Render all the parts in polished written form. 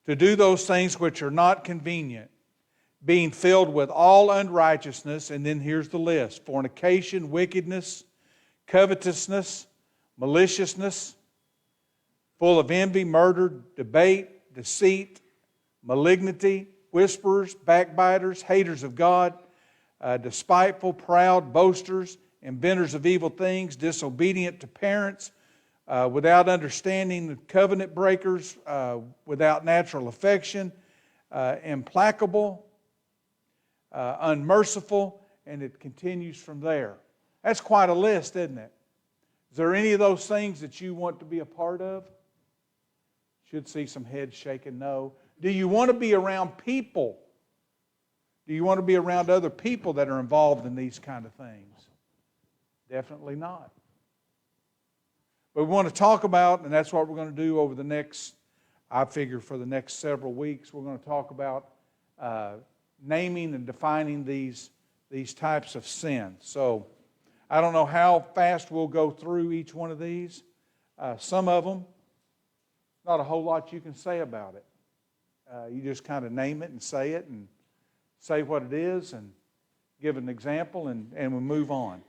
to do those things which are not convenient, being filled with all unrighteousness, and then here's the list: fornication, wickedness, covetousness, maliciousness, full of envy, murder, debate, deceit, malignity, whisperers, backbiters, haters of God, despiteful, proud, boasters, inventors of evil things, disobedient to parents, without understanding, covenant breakers, without natural affection, implacable, unmerciful, and it continues from there. That's quite a list, isn't it? Is there any of those things that you want to be a part of? Should see some heads shaking no. Do you want to be around people? Do you want to be around other people that are involved in these kind of things? Definitely not. But we want to talk about, and that's what we're going to do over the next, I figure for the next several weeks, we're going to talk about naming and defining these types of sin. So I don't know how fast we'll go through each one of these. Some of them, not a whole lot you can say about it. You just kind of name it and say what it is and give an example and we move on.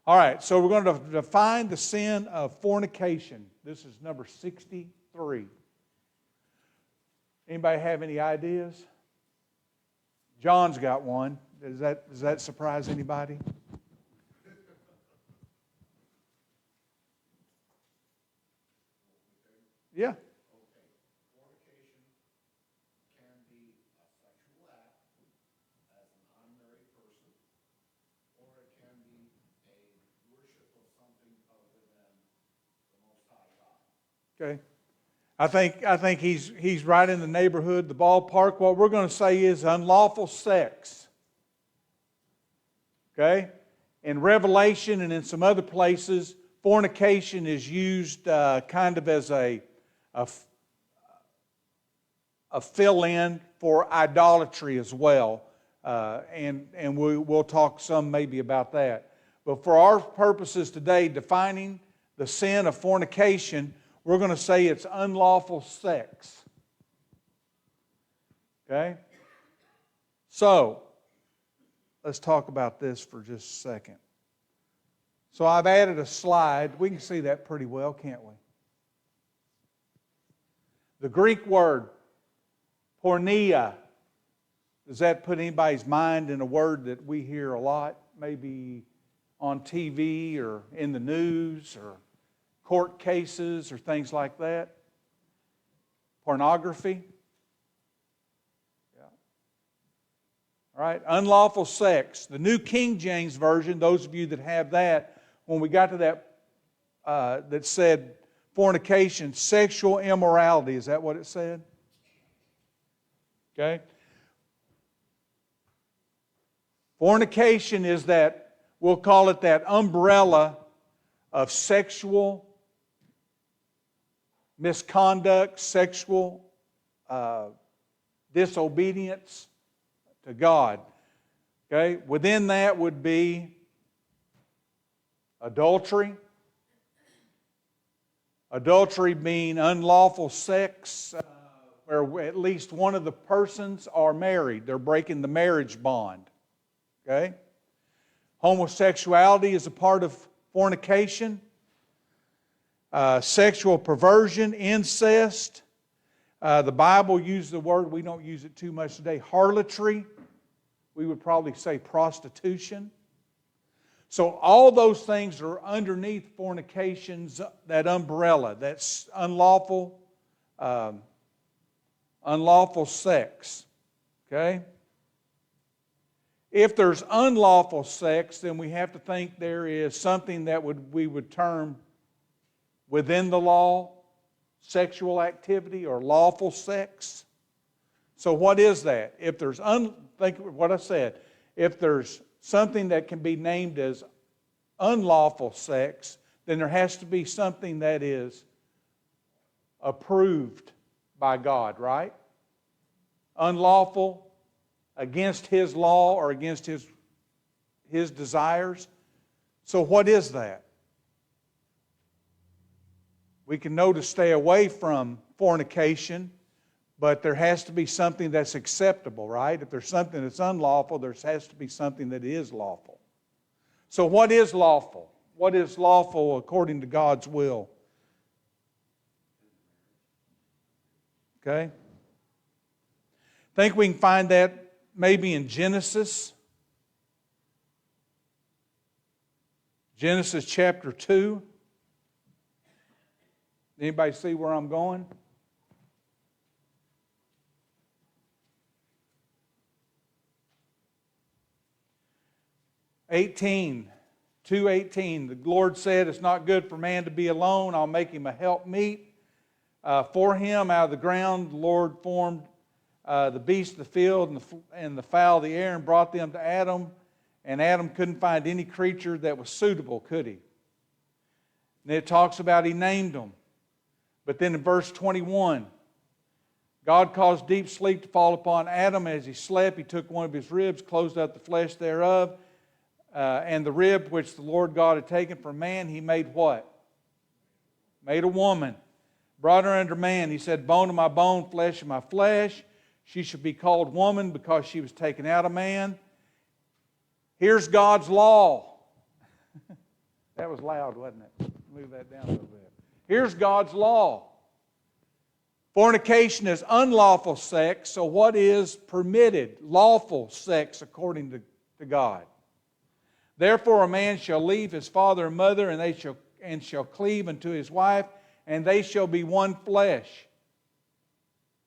All right, so we're going to define the sin of fornication. This is number 63. Anybody have any ideas? John's got one. Does that surprise anybody? Yeah. Okay. I think he's right in the neighborhood, the ballpark. What we're going to say is unlawful sex. Okay? In Revelation and in some other places, fornication is used kind of as a fill-in for idolatry as well. And we'll talk some maybe about that. But for our purposes today, defining the sin of fornication, we're going to say it's unlawful sex. Okay? So, let's talk about this for just a second. So I've added a slide. We can see that pretty well, can't we? The Greek word, porneia, does that put anybody's mind in a word that we hear a lot? Maybe on TV or in the news or court cases or things like that. Pornography. Yeah. All right, unlawful sex. The New King James Version, those of you that have that, when we got to that, that said fornication, sexual immorality. Is that what it said? Okay. Fornication is that, we'll call it that umbrella of sexual misconduct, sexual disobedience to God. Okay? Within that would be adultery. Adultery being unlawful sex where at least one of the persons are married. They're breaking the marriage bond. Okay? Homosexuality is a part of fornication. Sexual perversion, incest. The Bible uses the word, we don't use it too much today, harlotry. We would probably say prostitution. So all those things are underneath fornication's, that umbrella. That's unlawful sex. Okay? If there's unlawful sex, then we have to think there is something that we would term within the law, sexual activity or lawful sex. So what is that? If there's, think what I said, if there's something that can be named as unlawful sex, then there has to be something that is approved by God, right? Unlawful, against His law or against His desires. So what is that? We can know to stay away from fornication, But there has to be something that's acceptable, right? If there's something that's unlawful, there has to be something that is lawful. So what is lawful? What is lawful according to God's will? Okay? Think we can find that maybe in Genesis. Genesis chapter 2. Anybody see where I'm going? 2:18, the Lord said, it's not good for man to be alone. I'll make him a helpmeet for him. Out of the ground, the Lord formed the beasts of the field and the fowl of the air and brought them to Adam. And Adam couldn't find any creature that was suitable, could he? And it talks about he named them. But then in verse 21, God caused deep sleep to fall upon Adam. As he slept, he took one of his ribs, closed up the flesh thereof. And the rib which the Lord God had taken from man, he made what? Made a woman. Brought her under man. He said, bone of my bone, flesh of my flesh. She should be called woman because she was taken out of man. Here's God's law. That was loud, wasn't it? Move that down a little bit. Here's God's law. Fornication is unlawful sex, so what is permitted? Lawful sex according to God. Therefore a man shall leave his father and mother, and shall cleave unto his wife, and they shall be one flesh.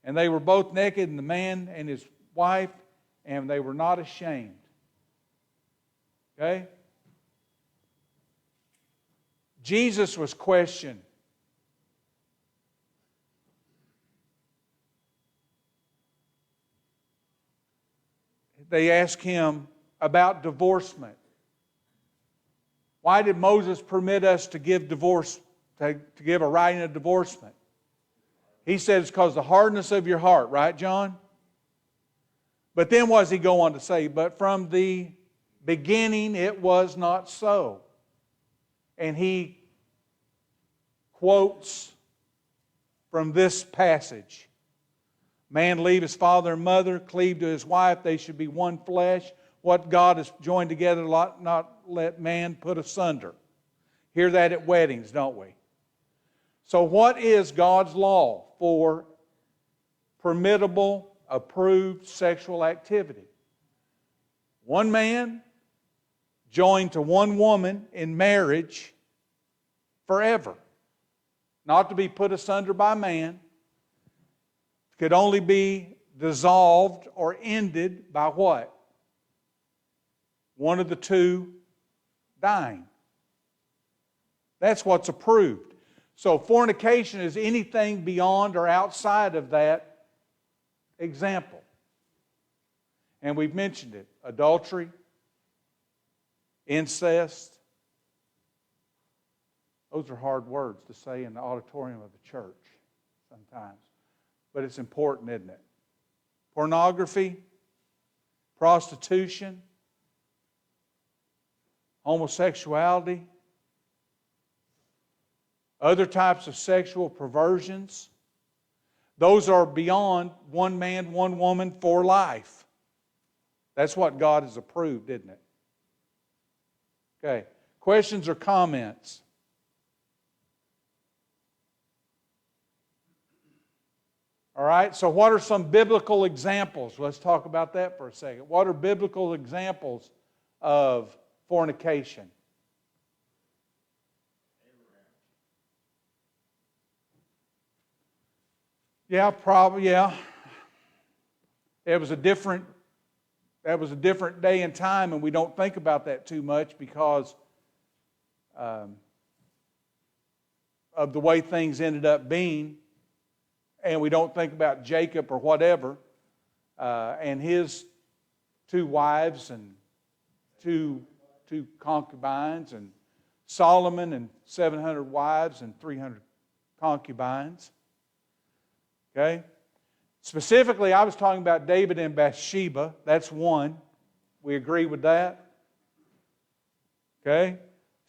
And they were both naked, and the man and his wife, and they were not ashamed. Okay? Jesus was questioned. They asked him about divorcement. Why did Moses permit us to give divorce, to give a writing of divorcement? He said it's because of the hardness of your heart, right, John? But then what does he go on to say? But from the beginning it was not so. And he quotes from this passage. Man leave his father and mother, cleave to his wife, they should be one flesh. What God has joined together, not let man put asunder. Hear that at weddings, don't we? So what is God's law for permittable, approved sexual activity? One man joined to one woman in marriage forever. Not to be put asunder by man. Could only be dissolved or ended by what? One of the two dying. That's what's approved. So fornication is anything beyond or outside of that example. And we've mentioned it. Adultery, incest. Those are hard words to say in the auditorium of the church sometimes. But it's important, isn't it? Pornography, prostitution, homosexuality, other types of sexual perversions. Those are beyond one man, one woman for life. That's what God has approved, isn't it? Okay. Questions or comments? All right, so what are some biblical examples? Let's talk about that for a second. What are biblical examples of fornication? Yeah, probably, yeah. That was a different day and time, and we don't think about that too much because of the way things ended up being. And we don't think about Jacob or whatever, and his two wives and two concubines, and Solomon and 700 wives and 300 concubines. Okay? Specifically, I was talking about David and Bathsheba. That's one. We agree with that? Okay?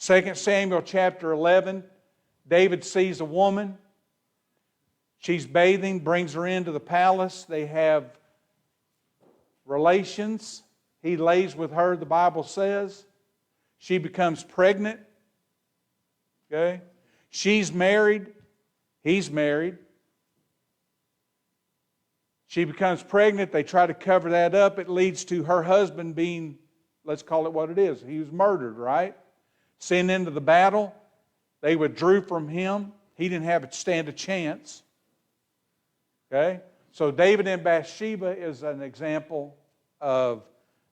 2 Samuel chapter 11, David sees a woman. She's bathing, brings her into the palace. They have relations. He lays with her, the Bible says. She becomes pregnant. Okay? She's married. He's married. She becomes pregnant. They try to cover that up. It leads to her husband being, let's call it what it is. He was murdered, right? Sent into the battle. They withdrew from him. He didn't have to stand a chance. Okay? So David and Bathsheba is an example of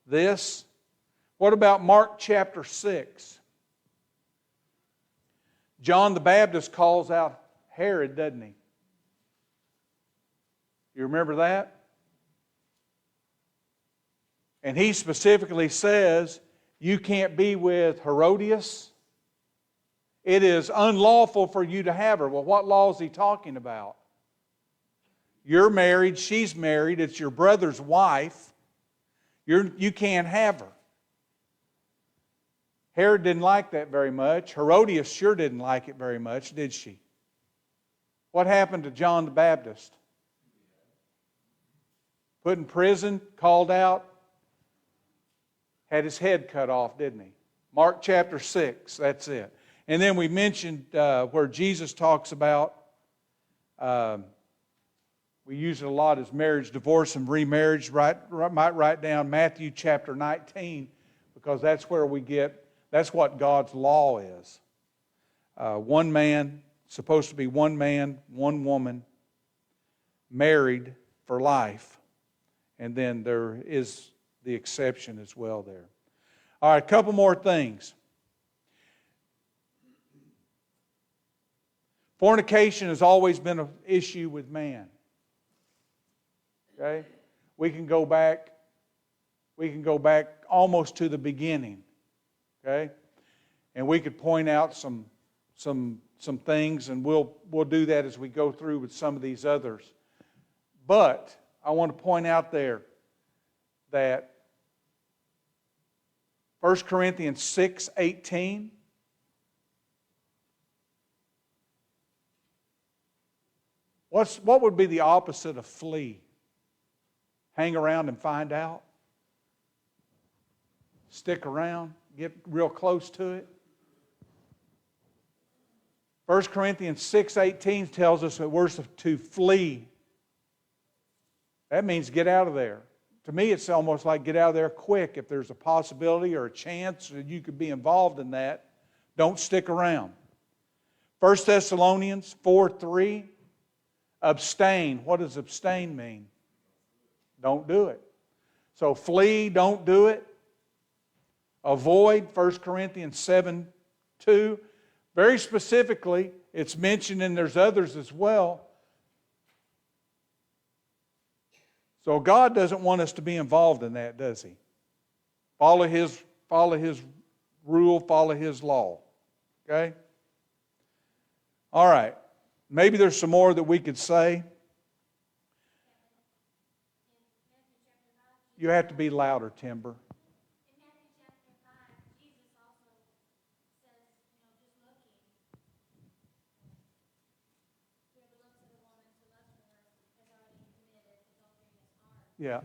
this. What about Mark chapter 6? John the Baptist calls out Herod, doesn't he? You remember that? And he specifically says, you can't be with Herodias. It is unlawful for you to have her. Well, what law is he talking about? You're married, she's married, it's your brother's wife. You can't have her. Herod didn't like that very much. Herodias sure didn't like it very much, did she? What happened to John the Baptist? Put in prison, called out, had his head cut off, didn't he? Mark chapter 6, that's it. And then we mentioned where Jesus talks about, we use it a lot as marriage, divorce, and remarriage. Might write down Matthew chapter 19, because that's where we get, that's what God's law is. One man, supposed to be one man, one woman, married for life. And then there is the exception as well there. All right, a couple more things. Fornication has always been an issue with man. Okay? We can go back almost to the beginning. Okay? And we could point out some things, and we'll do that as we go through with some of these others. But I want to point out there that 1 Corinthians 6:18, what would be the opposite of flee? Hang around and find out? Stick around? Get real close to it? 1 Corinthians 6:18 tells us that we're to flee. That means get out of there. To me, it's almost like get out of there quick. If there's a possibility or a chance that you could be involved in that, don't stick around. 1 Thessalonians 4:3, abstain. What does abstain mean? Don't do it. So flee, don't do it. Avoid, 1 Corinthians 7:2. Very specifically, it's mentioned, and there's others as well. So God doesn't want us to be involved in that, does He? Follow His rule, follow His law. Okay? All right. Maybe there's some more that we could say. You have to be louder, Timber. In Matthew chapter 5, Jesus also says, just looking. Whoever looks at a woman to lust for her has already committed adultery in his heart. Yeah.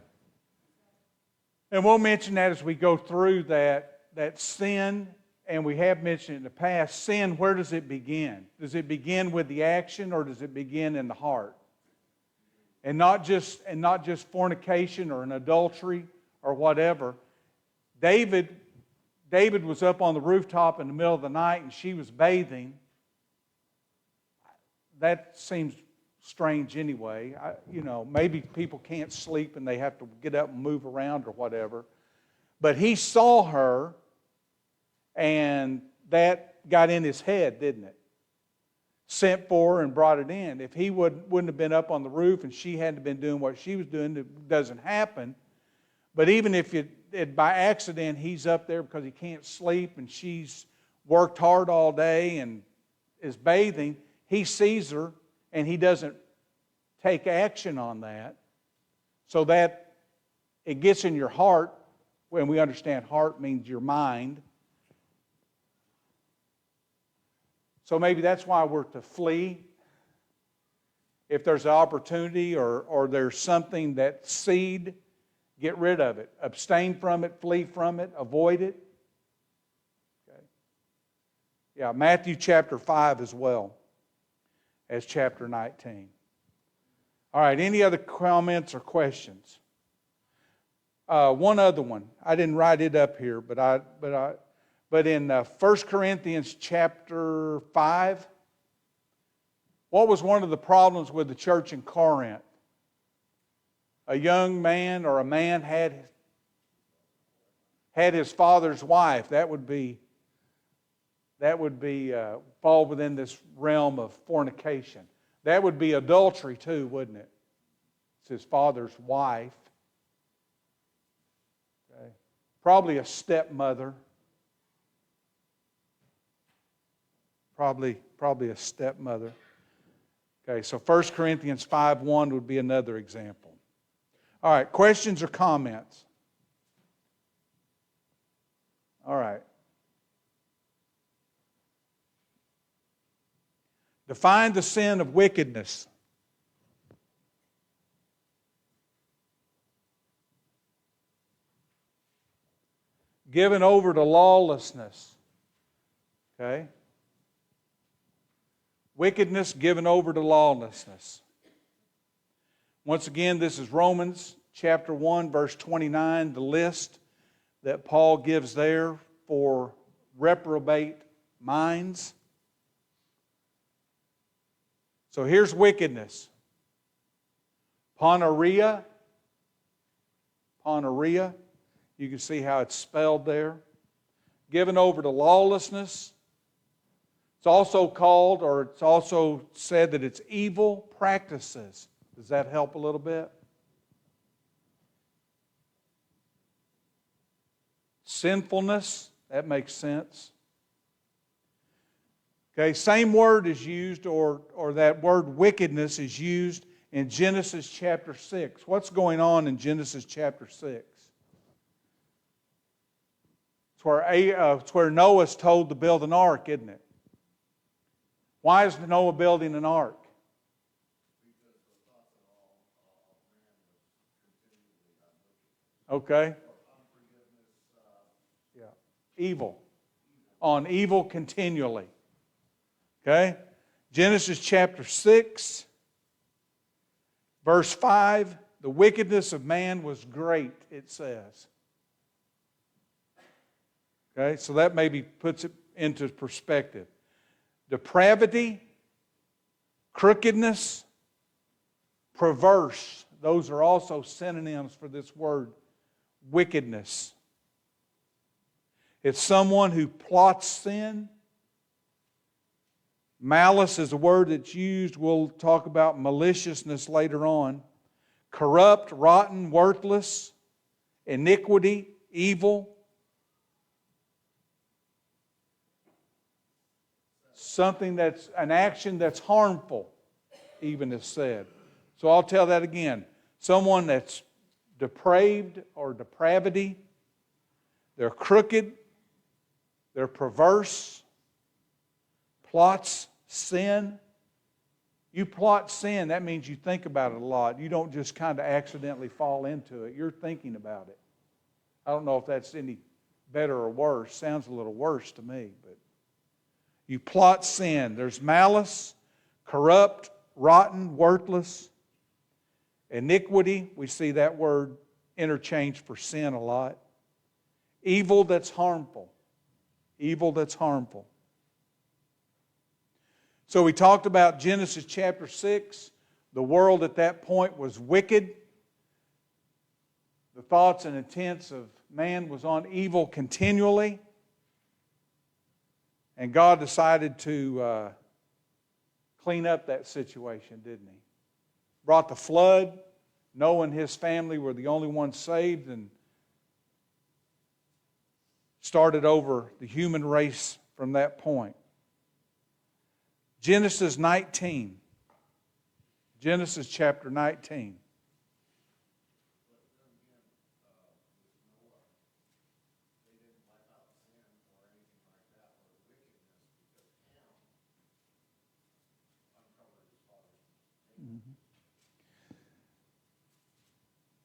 And we'll mention that as we go through that sin, and we have mentioned it in the past, sin, where does it begin? Does it begin with the action, or does it begin in the heart? And not just fornication or an adultery or whatever. David was up on the rooftop in the middle of the night and she was bathing. That seems strange anyway. Maybe people can't sleep and they have to get up and move around or whatever. But he saw her, and that got in his head, didn't it? Sent for her and brought it in. If he wouldn't have been up on the roof and she hadn't been doing what she was doing, it doesn't happen. But even if it by accident he's up there because he can't sleep and she's worked hard all day and is bathing, he sees her and he doesn't take action on that, so that it gets in your heart. When we understand heart means your mind. So maybe that's why we're to flee. If there's an opportunity or there's something that seed, get rid of it. Abstain from it, flee from it, avoid it. Okay. Yeah, Matthew chapter 5 as well as chapter 19. All right, any other comments or questions? One other one. I didn't write it up here, but in 1 Corinthians chapter 5, what was one of the problems with the church in Corinth? A young man or a man had his father's wife. That would fall within this realm of fornication. That would be adultery too, wouldn't it? It's his father's wife. Okay. Probably a stepmother. Probably a stepmother. Okay, so 1 Corinthians 5:1 would be another example. All right, questions or comments? All right. Define the sin of wickedness. Given over to lawlessness. Okay? Wickedness given over to lawlessness. Once again, this is Romans chapter 1, verse 29, the list that Paul gives there for reprobate minds. So here's wickedness. Poneria. You can see how it's spelled there. Given over to lawlessness. It's also called, or it's also said that it's evil practices. Does that help a little bit? Sinfulness, that makes sense. Okay, same word is used, or that word wickedness is used in Genesis chapter 6. What's going on in Genesis chapter 6? It's where Noah's told to build an ark, isn't it? Why is Noah building an ark? Okay. Yeah. Evil. On evil continually. Okay? Genesis chapter 6, verse 5, the wickedness of man was great, it says. Okay, so that maybe puts it into perspective. Depravity, crookedness, perverse, those are also synonyms for this word, wickedness. It's someone who plots sin. Malice is a word that's used. We'll talk about maliciousness later on. Corrupt, rotten, worthless, iniquity, evil. Something that's an action that's harmful, even is said. So I'll tell that again. Someone that's depraved or depravity, they're crooked, they're perverse, plots sin. You plot sin, that means you think about it a lot. You don't just kind of accidentally fall into it. You're thinking about it. I don't know if that's any better or worse. Sounds a little worse to me, but you plot sin. There's malice, corrupt, rotten, worthless, iniquity. We see that word interchanged for sin a lot. Evil that's harmful. Evil that's harmful. So we talked about Genesis chapter 6. The world at that point was wicked. The thoughts and intents of man was on evil continually. And God decided to clean up that situation, didn't He? Brought the flood. Noah and his family were the only ones saved, and started over the human race from that point. Genesis 19. Genesis chapter 19.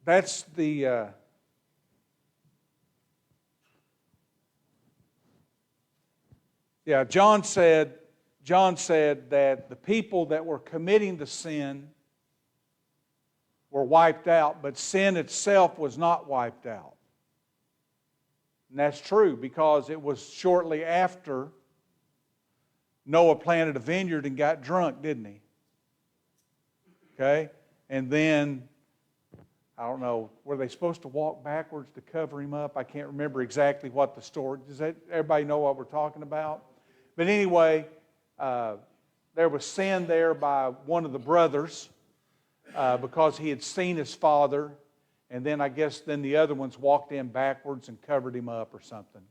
that's the John said that the people that were committing the sin were wiped out, but sin itself was not wiped out. And that's true, because it was shortly after Noah planted a vineyard and got drunk, didn't he? Okay? And then, I don't know, were they supposed to walk backwards to cover him up? I can't remember exactly what the story. Does everybody know what we're talking about? But anyway, there was sin there by one of the brothers because he had seen his father, and then I guess then the other ones walked in backwards and covered him up or something.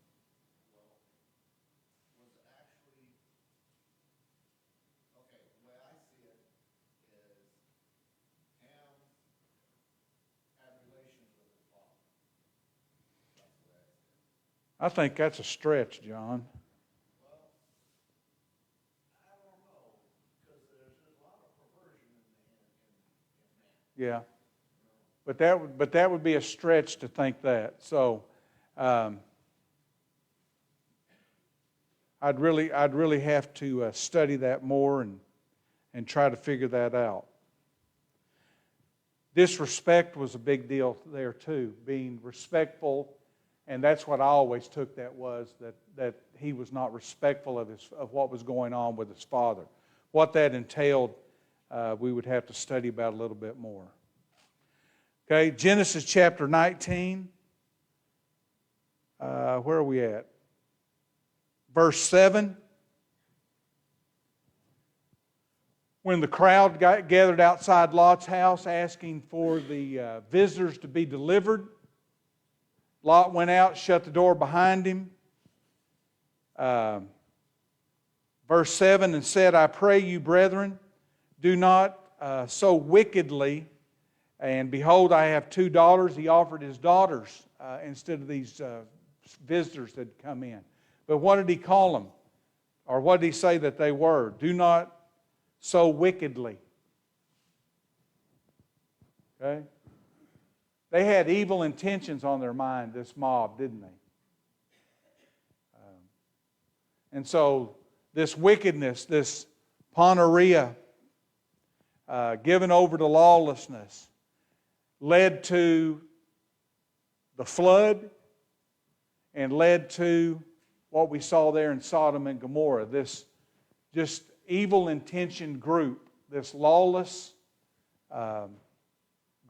I think that's a stretch, John. Yeah, but that would be a stretch to think that. So, I'd really have to study that more and try to figure that out. Disrespect was a big deal there too, being respectful, and that's what I always took that he was not respectful of what was going on with his father. What that entailed, we would have to study about a little bit more. Okay, Genesis chapter 19. Where are we at? Verse 7. When the crowd gathered outside Lot's house asking for the visitors to be delivered, Lot went out, shut the door behind him. Verse 7, and said, I pray you, brethren, do not so wickedly. And behold, I have 2 daughters. He offered his daughters instead of these visitors that had come in. But what did he call them? Or what did he say that they were? Do not so wickedly. Okay? They had evil intentions on their mind, this mob, didn't they? And so this wickedness, this poneria, given over to lawlessness, led to the flood and led to what we saw there in Sodom and Gomorrah, this just evil-intentioned group, this lawless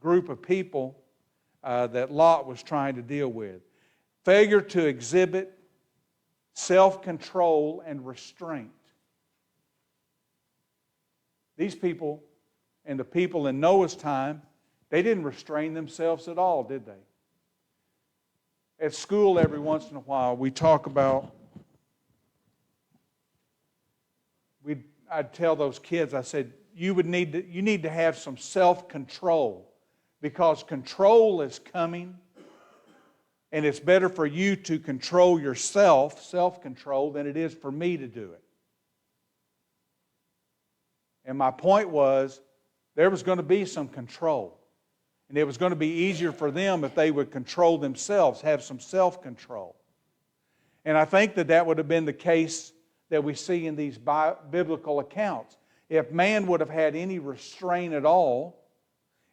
group of people that Lot was trying to deal with. Failure to exhibit self-control and restraint. These people and the people in Noah's time, they didn't restrain themselves at all, did they? At school, every once in a while, we talk about, I'd tell those kids, I said, you need to have some self-control, because control is coming, and it's better for you to control yourself, self-control, than it is for me to do it. And my point was, there was going to be some control. And it was going to be easier for them if they would control themselves, have some self-control. And I think that would have been the case that we see in these biblical accounts. If man would have had any restraint at all,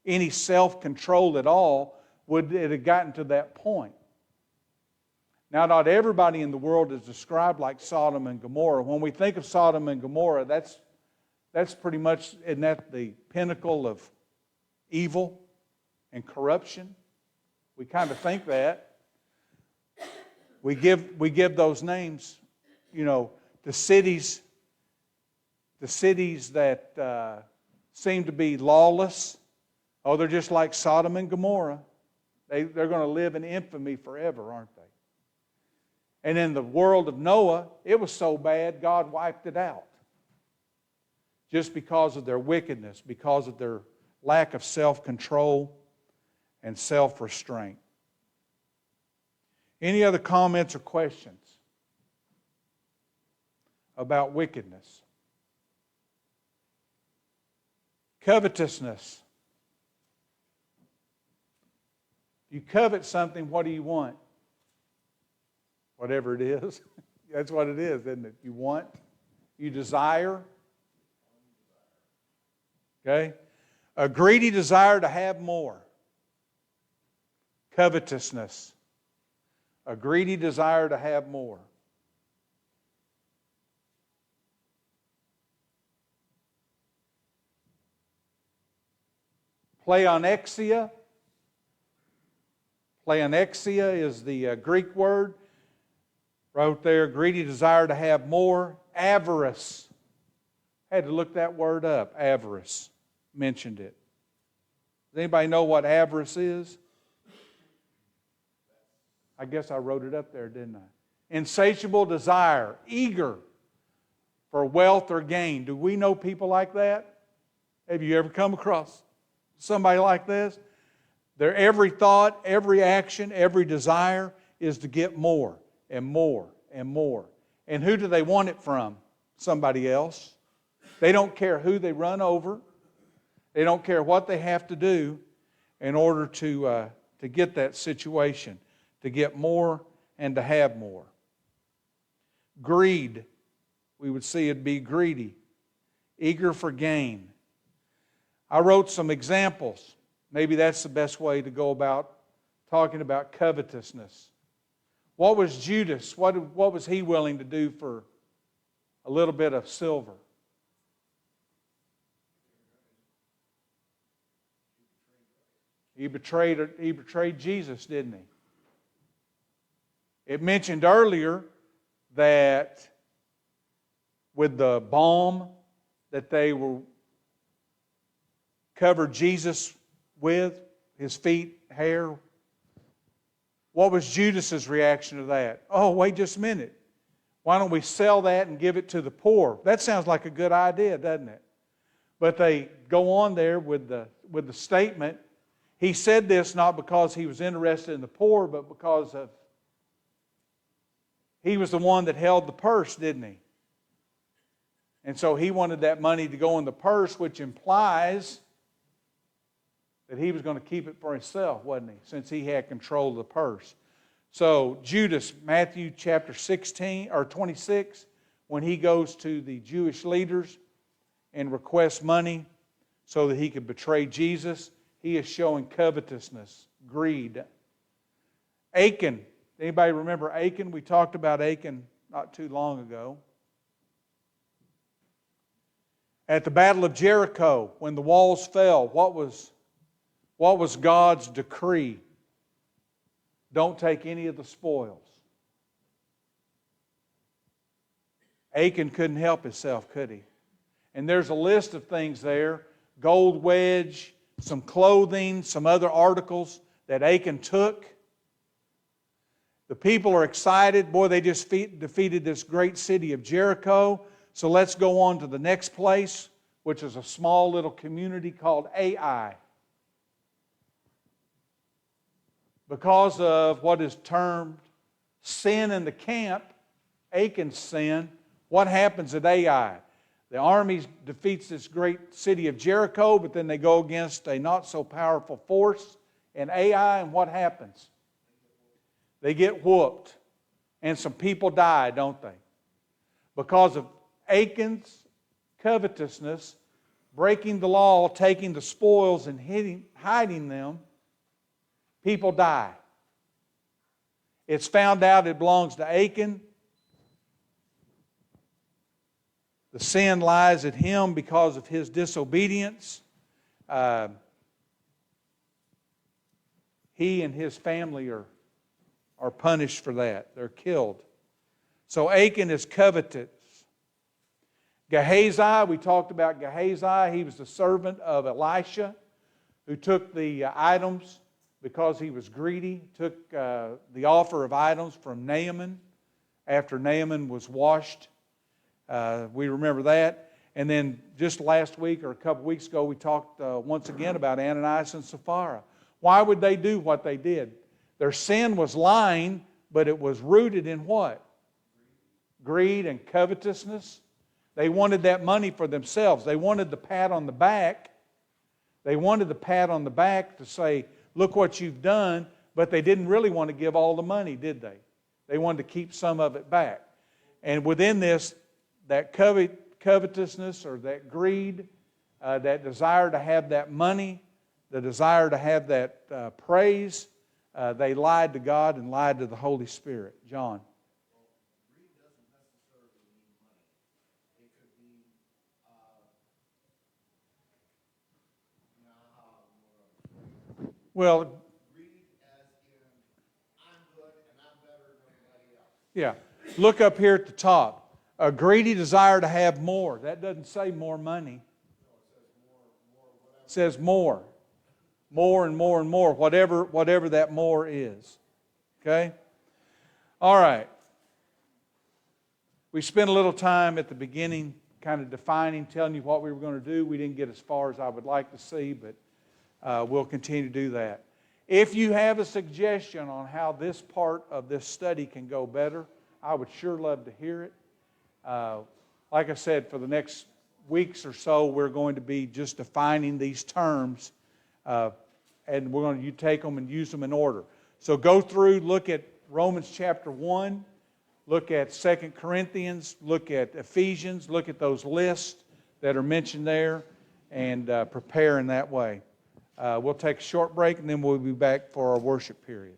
any self-control at all, would it have gotten to that point? Now, not everybody in the world is described like Sodom and Gomorrah. When we think of Sodom and Gomorrah, that's pretty much, isn't that the pinnacle of evil and corruption? We kind of think that. We give those names, the cities that seem to be lawless. Oh, they're just like Sodom and Gomorrah. They're going to live in infamy forever, aren't they? And in the world of Noah, it was so bad, God wiped it out. Just because of their wickedness, because of their lack of self-control and self-restraint. Any other comments or questions about wickedness? Covetousness. You covet something, what do you want? Whatever it is. That's what it is, isn't it? You want, you desire. Okay? A greedy desire to have more. Covetousness. A greedy desire to have more. Pleonexia. Pleonexia is the Greek word. Wrote there, greedy desire to have more. Avarice. Had to look that word up. Avarice. Mentioned it. Does anybody know what avarice is? I guess I wrote it up there, didn't I? Insatiable desire. Eager for wealth or gain. Do we know people like that? Have you ever come across somebody like this? Their every thought, every action, every desire is to get more and more and more. And who do they want it from? Somebody else. They don't care who they run over. They don't care what they have to do in order to get that situation, to get more and to have more. Greed. We would see it be greedy. Eager for gain. I wrote some examples. Maybe that's the best way to go about talking about covetousness. What was Judas? What was he willing to do for a little bit of silver? He betrayed Jesus, didn't he? It mentioned earlier that with the balm that they were covered Jesus with, his feet, hair. What was Judas's reaction to that? Oh, wait just a minute. Why don't we sell that and give it to the poor? That sounds like a good idea, doesn't it? But they go on there with the statement. He said this not because he was interested in the poor, but because of he was the one that held the purse, didn't he? And so he wanted that money to go in the purse, which implies that he was going to keep it for himself, wasn't he? Since he had control of the purse. So Judas, Matthew chapter 16 or 26, when he goes to the Jewish leaders and requests money so that he could betray Jesus, he is showing covetousness, greed. Achan. Anybody remember Achan? We talked about Achan not too long ago. At the Battle of Jericho, when the walls fell, what was God's decree? Don't take any of the spoils. Achan couldn't help himself, could he? And there's a list of things there. Gold wedge, some clothing, some other articles that Achan took. The people are excited. Boy, they just defeated this great city of Jericho. So let's go on to the next place, which is a small little community called Ai. Because of what is termed sin in the camp, Achan's sin, what happens at Ai? The army defeats this great city of Jericho, but then they go against a not so powerful force in Ai, and what happens? They get whooped, and some people die, don't they? Because of Achan's covetousness, breaking the law, taking the spoils and hiding them, people die. It's found out it belongs to Achan. The sin lies at him because of his disobedience. He and his family are punished for that. They're killed. So Achan is covetous. Gehazi, we talked about Gehazi. He was the servant of Elisha who took the items because he was greedy, took the offer of items from Naaman after Naaman was washed. We remember that. And then just last week or a couple weeks ago, we talked once again about Ananias and Sapphira. Why would they do what they did? Their sin was lying, but it was rooted in what? Greed and covetousness. They wanted that money for themselves. They wanted the pat on the back. They wanted the pat on the back to say, look what you've done, But they didn't really want to give all the money, did they? They wanted to keep some of it back. And within this, that covetousness or that greed, that desire to have that money, the desire to have that praise, they lied to God and lied to the Holy Spirit. John. Greed doesn't necessarily mean money. It could be, you know how Well, greed as in I'm good and I'm better than everybody else. yeah. Look up here at the top. A greedy desire to have more. That doesn't say more money. It says more. More and more and more. Whatever that more is. Okay? All right. We spent a little time at the beginning kind of defining, telling you what we were going to do. We didn't get as far as I would like to see, but we'll continue to do that. If you have a suggestion on how this part of this study can go better, I would sure love to hear it. Like I said, for the next weeks or so, we're going to be just defining these terms, and we're going to take them and use them in order. So go through, look at Romans chapter 1, look at 2 Corinthians, look at Ephesians, look at those lists that are mentioned there, and prepare in that way. We'll take a short break, and then we'll be back for our worship period.